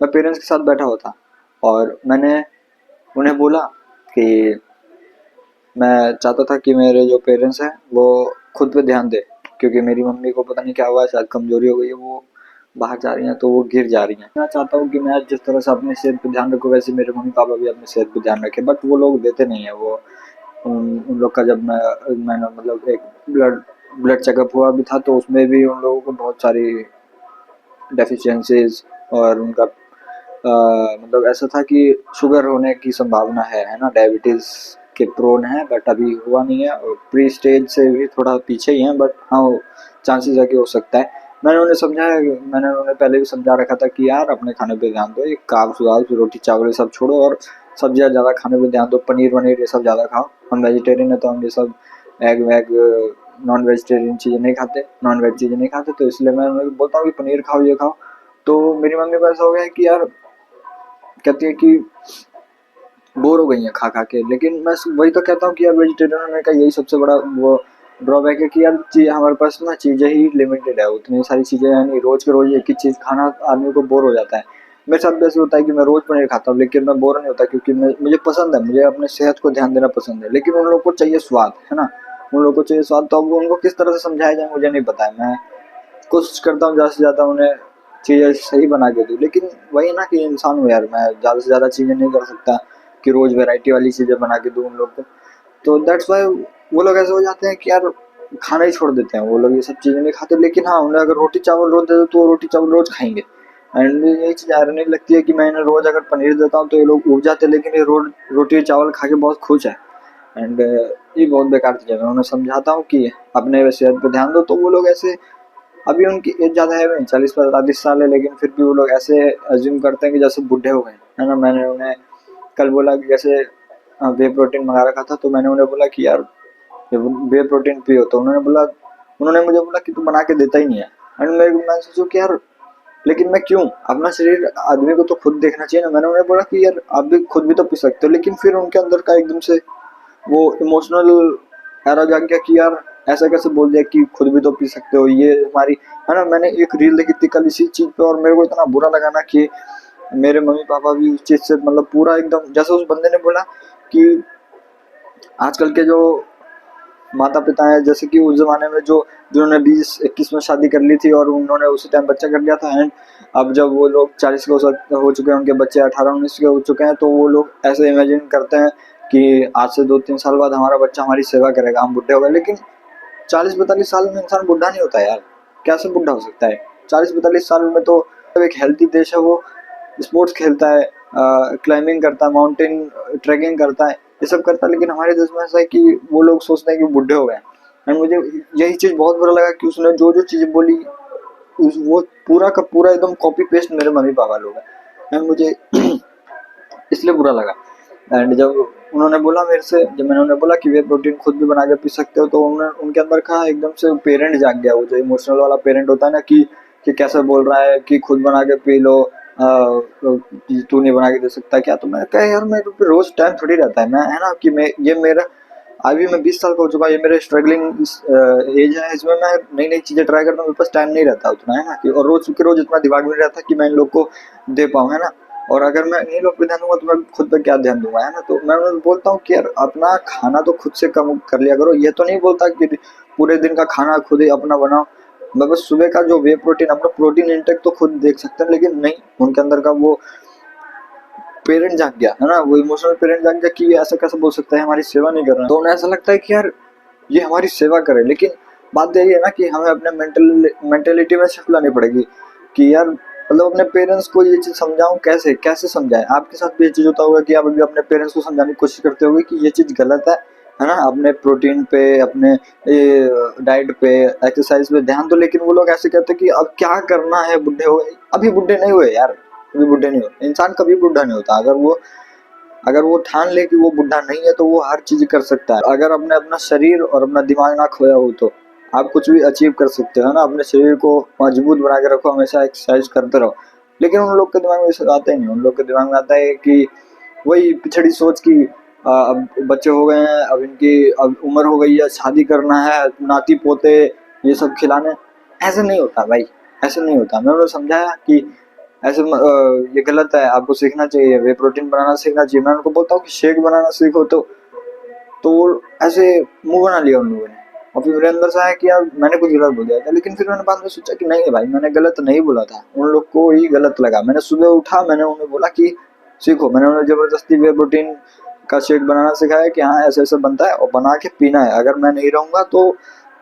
मैं पेरेंट्स के साथ बैठा हुआ था और मैंने उन्हें बोला कि मैं चाहता था कि मेरे जो पेरेंट्स हैं वो खुद पे ध्यान दे, क्योंकि मेरी मम्मी को पता नहीं क्या हुआ है, शायद कमजोरी हो गई है, वो बाहर जा रही हैं तो वो गिर जा रही हैं। मैं चाहता हूँ कि मैं जिस तरह से अपनी सेहत पे ध्यान रखूँ वैसे मेरे मम्मी पापा भी अपनी सेहत पे ध्यान रखें, बट वो लोग देते नहीं है। वो उन लोग का जब मैंने मतलब एक ब्लड ब्लड चेकअप हुआ भी था तो उसमें भी उन लोगों को बहुत सारी डेफिशिएंसीज और उनका मतलब ऐसा था कि शुगर होने की संभावना है ना, डायबिटीज़ के प्रोन है, बट अभी हुआ नहीं है और प्री स्टेज से भी थोड़ा पीछे ही हैं, बट हाँ चांसेस है कि हो सकता है। मैंने उन्हें समझाया, मैंने उन्हें पहले भी समझा रखा था कि यार अपने खाने पे ध्यान दो, ये कार्ब्स वार्ब्स रोटी चावल ये सब छोड़ो और सब्जियाँ ज़्यादा खाने पे ध्यान दो, पनीर वनीर ये सब ज़्यादा खाओ। हम वेजिटेरियन है तो हम ये सब एग वैग नॉन वेजिटेरियन चीज़ें नहीं खाते, नॉन वेज चीज़ें नहीं खाते, तो इसलिए मैं उन्हें बोलता हूँ कि पनीर खाओ ये खाओ। तो मेरी मम्मी को ऐसा हो गया है कि यार कहती है कि बोर हो गई हैं खा खा के, लेकिन मैं वही तो कहता हूँ कि यार वेजिटेरियन होने का यही सबसे बड़ा वो ड्रॉबैक है कि यार हमारे पास ना चीज़ें ही लिमिटेड है, उतनी सारी चीज़ें हैं नहीं, रोज के रोज एक ही चीज़ खाना आदमी को बोर हो जाता है। मेरे साथ भी ऐसे होता है कि मैं रोज पनीर खाता हूँ लेकिन मैं बोर नहीं होता, क्योंकि मुझे पसंद है, मुझे अपने सेहत को ध्यान देना पसंद है, लेकिन उन लोग को चाहिए स्वाद, है ना, उन लोग को चाहिए स्वाद। तो अब उनको किस तरह से समझाया जाए मुझे नहीं पता है। मैं कोशिश करता हूँ ज़्यादा से ज़्यादा उन्हें चीज़ें सही बना के दूँ, लेकिन वही ना कि इंसान हूँ यार, मैं ज़्यादा से ज़्यादा चीज़ें नहीं कर सकता कि रोज़ वैरायटी वाली चीज़ें बना के दूँ उन लोग को। तो दैट्स वाई वो लोग ऐसे हो जाते हैं कि यार खाना ही छोड़ देते हैं, वो लोग ये सब चीज़ें नहीं खाते, लेकिन हाँ उन्हें अगर रोटी चावल रोज़ दे दो तो वो रोटी चावल रोज़ खाएंगे। एंड ये चीज़ आयरनी लगती है कि मैं इन्हें रोज़ अगर पनीर देता हूँ तो ये लोग उब जाते हैं, लेकिन ये रोज रोटी चावल खा के बहुत खुश है। एंड ये बहुत बेकार चीज़ है। मैं उन्हें समझाता हूँ कि अपने सेहत पे ध्यान दो, तो वो लोग ऐसे, अभी उनकी एज ज़्यादा है नहीं, 40-45 साल है, लेकिन फिर भी वो लोग ऐसे अज्यूम करते हैं कि जैसे बूढ़े हो गए, है ना। मैंने उन्हें कल बोला कि जैसे वे प्रोटीन मंगा रखा था, तो मैंने उन्हें बोला कि यार ये वे प्रोटीन पियो, तो उन्होंने मुझे बोला कि तू बना के देता ही नहीं है। एंड मैं सोचूं कि यार लेकिन मैं क्यों, अपना शरीर आदमी को तो खुद देखना चाहिए ना। मैंने उन्हें बोला कि यार आप भी खुद भी तो पी सकते हो, लेकिन फिर उनके अंदर का एकदम से वो इमोशनल एरा जाग गया कि यार ऐसा कैसे बोल दिया कि खुद भी तो पी सकते हो, ये हमारी, है ना। मैंने एक रील देखी थी कल इसी चीज पे और मेरे को इतना बुरा लगा ना कि मेरे मम्मी पापा भी इस चीज से मतलब पूरा एकदम, जैसे उस बंदे ने बोला कि आजकल के जो माता पिता हैं, जैसे कि उस जमाने में जो जिन्होंने 20-21 में शादी कर ली थी और उन्होंने उसी टाइम बच्चा कर लिया था, एंड अब जब वो लोग 40 के हो चुके हैं, उनके बच्चे 18-19 के हो चुके हैं, तो वो लोग ऐसे इमेजिन करते हैं कि आज से 2-3 साल बाद हमारा बच्चा हमारी सेवा करेगा, हम बुढ़े हो गए। लेकिन 40-45 साल में इंसान बुढ़ा नहीं होता यार, कैसे बुढ़ा हो सकता है? 40-45 साल में तो एक हेल्थी देश है, वो स्पोर्ट्स खेलता है, क्लाइंबिंग करता है, माउंटेन ट्रैकिंग करता है, ये सब करता है, लेकिन हमारे देश में ऐसा है कि वो लोग सोचते हैं कि बुढ़े हो गए। एंड मुझे यही चीज़ बहुत बुरा लगा कि उसने जो जो चीज़ें बोली वो पूरा का पूरा एकदम कॉपी पेस्ट मेरे मम्मी पापा लोग हैं। एंड मुझे इसलिए बुरा लगा। एंड जब उन्होंने बोला मेरे से, जब मैंने उन्हें बोला कि वे प्रोटीन खुद भी बना के पी सकते हो, तो उनके अंदर का एकदम से पेरेंट जाग गया, वो जो इमोशनल वाला पेरेंट होता है ना कि कैसे बोल रहा है कि खुद बना के पी लो, तू नहीं बना के दे सकता क्या? तो मैं कहा यार मेरे पे रोज टाइम थोड़ी रहता है, मैं, है ना, कि मैं ये मेरा अभी मैं 20 साल का हो चुका, ये मेरे स्ट्रगलिंग एज है, इसमें मैं नई नई चीजें ट्राई करता हूँ, मेरे पास टाइम नहीं रहता उतना, है ना, कि और रोज के रोज इतना दिमाग में नहीं रहता कि मैं इन लोग को दे पाऊँ, है ना। और अगर मैं इन्हीं लोग पे ध्यान दूंगा तो मैं खुद पे क्या ध्यान दूंगा, है ना। तो मैं उन्हें बोलता हूँ कि यार अपना खाना तो खुद से कम कर लिया करो। ये तो नहीं बोलता कि पूरे दिन का खाना खुद ही अपना बनाओ, मैं बस सुबह का जो वे प्रोटीन, अपना प्रोटीन इंटेक तो खुद देख सकते हैं, लेकिन नहीं, उनके अंदर का वो पेरेंट जाग गया, है ना, वो इमोशनल पेरेंट जाग गया कि ये ऐसा कैसे बोल सकता है, हमारी सेवा नहीं कर रहा है। तो उन्हें ऐसा लगता है कि यार ये हमारी सेवा करे, लेकिन बात यही है ना कि हमें अपने मेंटेलिटी में शिफ्ट लानी पड़ेगी कि यार मतलब अपने पेरेंट्स को ये चीज़ समझाऊं, कैसे कैसे समझाएं। आपके साथ भी ये चीज़ होता होगा कि आप अभी अपने पेरेंट्स को समझाने की कोशिश करते होगे कि ये चीज़ गलत है ना, अपने प्रोटीन पे, अपने डाइट पे, एक्सरसाइज पे ध्यान दो, लेकिन वो लोग ऐसे कहते हैं कि अब क्या करना है, बुढ़े हो गए। अभी बुढ़े नहीं हुए यार, अभी बुढ़े नहीं हुए। इंसान कभी बुढ़ा नहीं होता, अगर वो ठान ले कि वो बुढ़ा नहीं है तो वो हर चीज कर सकता है। अगर अपने अपना शरीर और अपना दिमाग ना खोया हो तो आप कुछ भी अचीव कर सकते हो ना। अपने शरीर को मजबूत बना के रखो, हमेशा एक्सरसाइज करते रहो। लेकिन उन लोग के दिमाग में ये आता ही नहीं। उन लोग के दिमाग में आता है कि वही पिछड़ी सोच की अब बच्चे हो गए हैं, अब इनकी अब उम्र हो गई है, शादी करना है, नाती पोते ये सब खिलाने। ऐसे नहीं होता भाई, ऐसे नहीं होता। मैं उन्हें समझाया कि ऐसे ये गलत है, आपको सीखना चाहिए, वे प्रोटीन बनाना सीखना चाहिए। मैं उनको बोलता हूँ कि शेक बनाना सीखो, तो वो ऐसे मुंह बना लिया उन लोगों ने। और फिर मेरे अंदर से आया कि यार मैंने कुछ गलत बोल दिया था, लेकिन फिर मैंने बाद में सोचा कि नहीं भाई, मैंने गलत नहीं बोला था, उन लोग को ही गलत लगा। मैंने सुबह उठा, मैंने उन्हें बोला कि सीखो, मैंने उन्हें जबरदस्ती वे प्रोटीन का शेक बनाना सिखाया कि हाँ ऐसे ऐसे बनता है और बना के पीना है, अगर मैं नहीं रहूंगा तो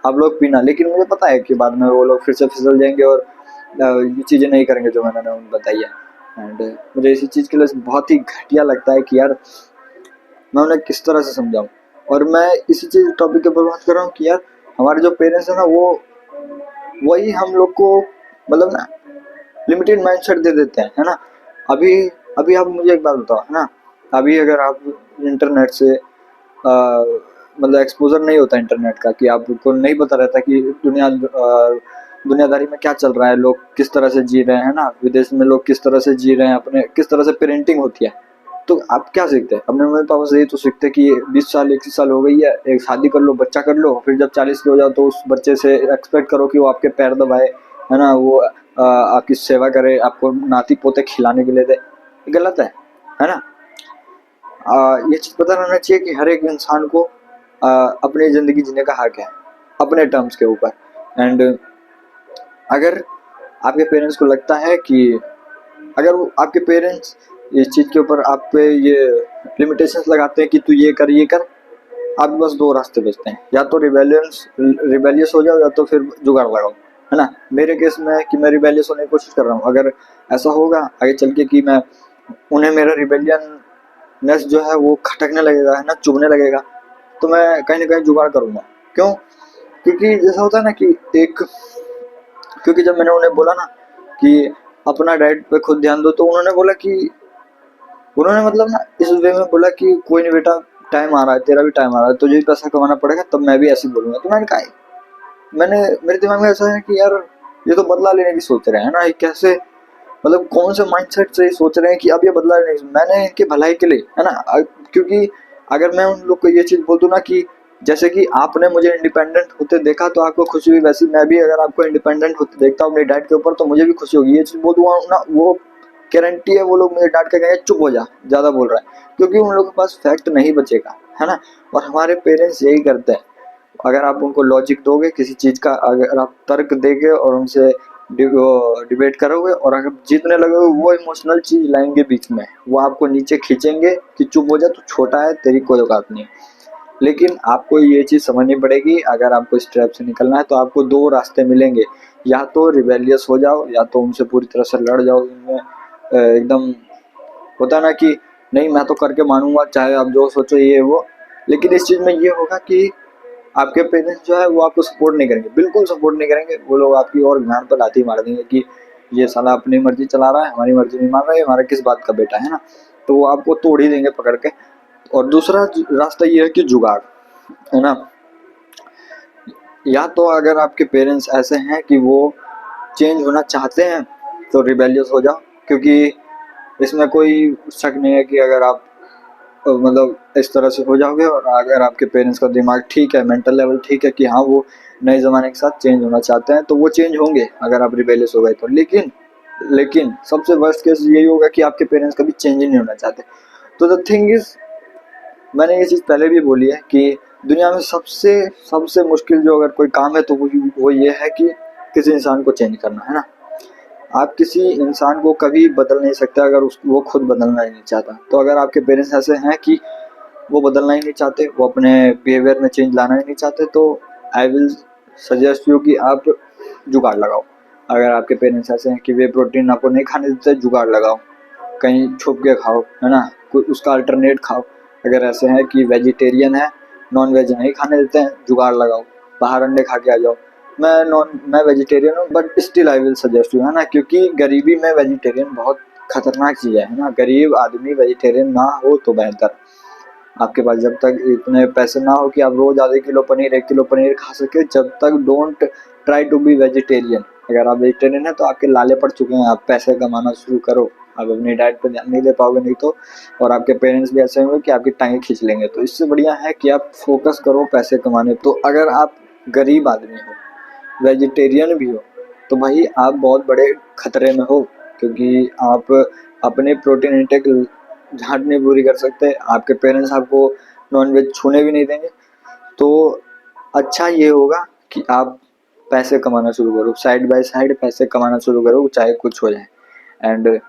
आप लोग पीना। लेकिन मुझे पता है कि बाद में वो लोग फिर से फिसल जाएंगे और ये चीज़ें नहीं करेंगे जो मैंने उन्हें बताई है। एंड मुझे इसी चीज़ के लिए बहुत ही घटिया लगता है कि यार मैं उन्हें किस तरह से समझाऊं। और मैं इसी चीज टॉपिक के ऊपर बात कर रहा हूँ कि यार हमारे जो पेरेंट्स है ना, वो वही हम लोग को मतलब ना लिमिटेड माइंडसेट दे देते हैं, है ना। अभी अभी आप मुझे एक बात बताओ, है ना, अभी अगर आप इंटरनेट से मतलब एक्सपोजर नहीं होता इंटरनेट का, कि आपको नहीं पता रहता कि दुनियादारी में क्या चल रहा है, लोग किस तरह से जी रहे हैं ना, विदेश में लोग किस तरह से जी रहे हैं, अपने किस तरह से पेरेंटिंग होती है, तो आप क्या सीखते हैं अपने मम्मी पापा से? ही तो सीखते कि 20 साल 21 साल हो गई है, एक शादी कर लो, बच्चा कर लो, फिर जब 40 के हो जाओ तो उस बच्चे से एक्सपेक्ट करो कि वो आपके पैर दबाए, है ना, वो आपकी सेवा करे, आपको नाती पोते खिलाने के लिए दे। गलत है ना। ये चीज़ पता रहना चाहिए कि हर एक इंसान को अपनी ज़िंदगी जीने का हक है, अपने टर्म्स के ऊपर। एंड अगर आपके पेरेंट्स को लगता है कि अगर वो आपके पेरेंट्स इस चीज़ के ऊपर आप पे ये लिमिटेशंस लगाते हैं कि तू ये कर ये कर, आपके पास दो रास्ते बचते हैं, या तो रिबेलियस हो जाओ, या तो फिर जुगाड़ लगाओ, है ना। मेरे केस में है कि मैं रिबेलियस होने की कोशिश कर रहा हूँ। अगर ऐसा होगा आगे चल के कि मैं उन्हें मेरा रिबेलियननेस जो है वो खटकने लगेगा, है ना, चुभने लगेगा, तो मैं कहीं ना कहीं जुगाड़ करूँगा। क्यों? क्योंकि जैसा होता है ना कि एक क्योंकि जब मैंने उन्हें बोला ना कि अपना डाइट पे खुद ध्यान दो, तो उन्होंने मतलब ना इस वे में बोला कि कोई नहीं बेटा, टाइम आ रहा है, तेरा भी टाइम आ रहा है, तुझे भी पैसा कमाना पड़ेगा, तब मैं भी ऐसे बोलूंगा। तो मैंने कहा, मैंने मेरे दिमाग में ऐसा है कि यार ये तो बदला लेने की सोच रहे हैं ना, ये कैसे, मतलब कौन से माइंडसेट से ये सोच रहे हैं कि अब ये बदला लेने मैंने इनके भलाई के लिए, है ना। क्योंकि अगर मैं उन लोग को ये चीज़ बोल दूं ना कि जैसे कि आपने मुझे इंडिपेंडेंट होते देखा तो आपको खुशी हुई, वैसे मैं भी अगर आपको इंडिपेंडेंट होते देखता हूँ अपनी डाइट के ऊपर तो मुझे भी खुशी होगी, ये चीज़ बोल दूंगा ना, वो गारंटी है वो लोग मुझे डांट के कहेंगे चुप हो जा, ज़्यादा बोल रहा है, क्योंकि उन लोगों के पास फैक्ट नहीं बचेगा, है ना। और हमारे पेरेंट्स यही करते हैं, अगर आप उनको लॉजिक दोगे किसी चीज़ का, अगर आप तर्क देगे और उनसे डिबेट करोगे और अगर जीतने लगोगे, वो इमोशनल चीज़ लाएंगे बीच में, वो आपको नीचे खींचेंगे कि चुप हो जा, तू छोटा है, तेरी कोई औकात नहीं। लेकिन आपको ये चीज़ समझनी पड़ेगी, अगर आपको इस ट्रैप से निकलना है तो आपको दो रास्ते मिलेंगे, या तो रिबेलियस हो जाओ, या तो उनसे पूरी तरह से लड़ जाओ। इनमें एकदम होता है ना कि नहीं मैं तो करके मानूंगा, चाहे आप जो सोचो ये वो। लेकिन इस चीज़ में ये होगा कि आपके पेरेंट्स जो है वो आपको सपोर्ट नहीं करेंगे, बिल्कुल सपोर्ट नहीं करेंगे। वो लोग आपकी और गांड पर लाठी मार देंगे कि ये साला अपनी मर्जी चला रहा है, हमारी मर्जी नहीं मान रहा है, हमारा किस बात का बेटा है ना। तो वो आपको तोड़ ही देंगे पकड़ के। और दूसरा रास्ता ये है कि जुगाड़, है ना। या तो अगर आपके पेरेंट्स ऐसे हैं कि वो चेंज होना चाहते हैं तो रिबेलियस हो जाओ, क्योंकि इसमें कोई शक नहीं है कि अगर आप मतलब इस तरह से हो जाओगे, और अगर आपके पेरेंट्स का दिमाग ठीक है, मेंटल लेवल ठीक है कि हाँ वो नए ज़माने के साथ चेंज होना चाहते हैं, तो वो चेंज होंगे अगर आप रिबेलियस हो गए तो। लेकिन सबसे वर्स्ट केस यही होगा कि आपके पेरेंट्स कभी चेंज ही नहीं होना चाहते। तो द थिंग इज, मैंने ये चीज़ पहले भी बोली है कि दुनिया में सबसे सबसे मुश्किल जो अगर कोई काम है तो वो ये है कि किसी इंसान को चेंज करना, है ना। आप किसी इंसान को कभी बदल नहीं सकते अगर वो खुद बदलना ही नहीं चाहता। तो अगर आपके पेरेंट्स ऐसे हैं कि वो बदलना ही नहीं चाहते, वो अपने बिहेवियर में चेंज लाना ही नहीं चाहते, तो आई विल सजेस्ट यू कि आप जुगाड़ लगाओ। अगर आपके पेरेंट्स ऐसे हैं कि वे प्रोटीन आपको नहीं खाने देते, जुगाड़ लगाओ, कहीं छुप के खाओ, है ना, कोई उसका अल्टरनेट खाओ। अगर ऐसे हैं कि वेजिटेरियन है, नॉन वेज नहीं खाने देते हैं, जुगाड़ लगाओ, बाहर अंडे खा के आ जाओ। मैं वेजिटेरियन हूँ but still I will suggest you, है ना, क्योंकि गरीबी में वेजिटेरियन बहुत खतरनाक चीज़ है ना। गरीब आदमी वेजिटेरियन ना हो तो बेहतर। आपके पास जब तक इतने पैसे ना हो कि आप रोज आधे किलो पनीर 1 किलो पनीर खा सके, जब तक don't try to be vegetarian. अगर आप वेजिटेरियन है तो आपके लाले पड़ चुके हैं, आप पैसे कमाना शुरू करो, आप अपनी डाइट पर ध्यान नहीं दे पाओगे नहीं तो। और आपके पेरेंट्स भी ऐसे होंगे कि आपकी टांगें खींच लेंगे। तो इससे बढ़िया है कि आप फोकस करो पैसे कमाने। तो अगर आप गरीब आदमी हो, वेजिटेरियन भी हो, तो भाई आप बहुत बड़े खतरे में हो। क्योंकि आप अपने प्रोटीन इंटेक झाट नहीं पूरी कर सकते, आपके पेरेंट्स आपको नॉनवेज छूने भी नहीं देंगे। तो अच्छा ये होगा कि आप पैसे कमाना शुरू करो, साइड बाय साइड पैसे कमाना शुरू करो, चाहे कुछ हो जाए। एंड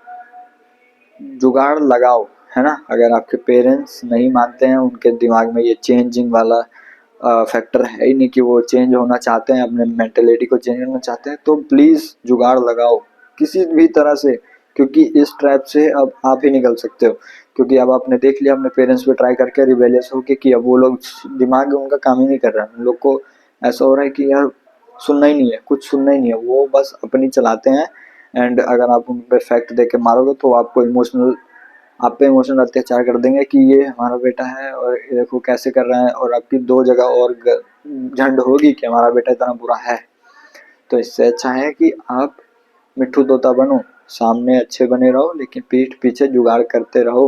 जुगाड़ लगाओ, है ना। अगर आपके पेरेंट्स नहीं मानते हैं, उनके दिमाग में ये चेंजिंग वाला फैक्टर है ही नहीं कि वो चेंज होना चाहते हैं, अपने मेंटेलिटी को चेंज करना चाहते हैं, तो प्लीज़ जुगाड़ लगाओ किसी भी तरह से, क्योंकि इस ट्रैप से अब आप ही निकल सकते हो। क्योंकि अब आपने देख लिया, अपने पेरेंट्स पे ट्राई करके रिबेलियस होके कि अब वो लोग, दिमाग उनका काम ही नहीं कर रहा है, उन लोग को ऐसा हो रहा है कि यार सुनना ही नहीं है, कुछ सुनना ही नहीं है, वो बस अपनी चलाते हैं। एंड अगर आप उन पे फैक्ट दे के मारोगे तो आपको इमोशनल, आप पे इमोशनल अत्याचार कर देंगे कि ये हमारा बेटा है और ये देखो कैसे कर रहा है, और आपकी दो जगह और झंड होगी कि हमारा बेटा इतना बुरा है। तो इससे अच्छा है कि आप मिट्ठू तोता बनो, सामने अच्छे बने रहो लेकिन पीठ पीछे जुगाड़ करते रहो।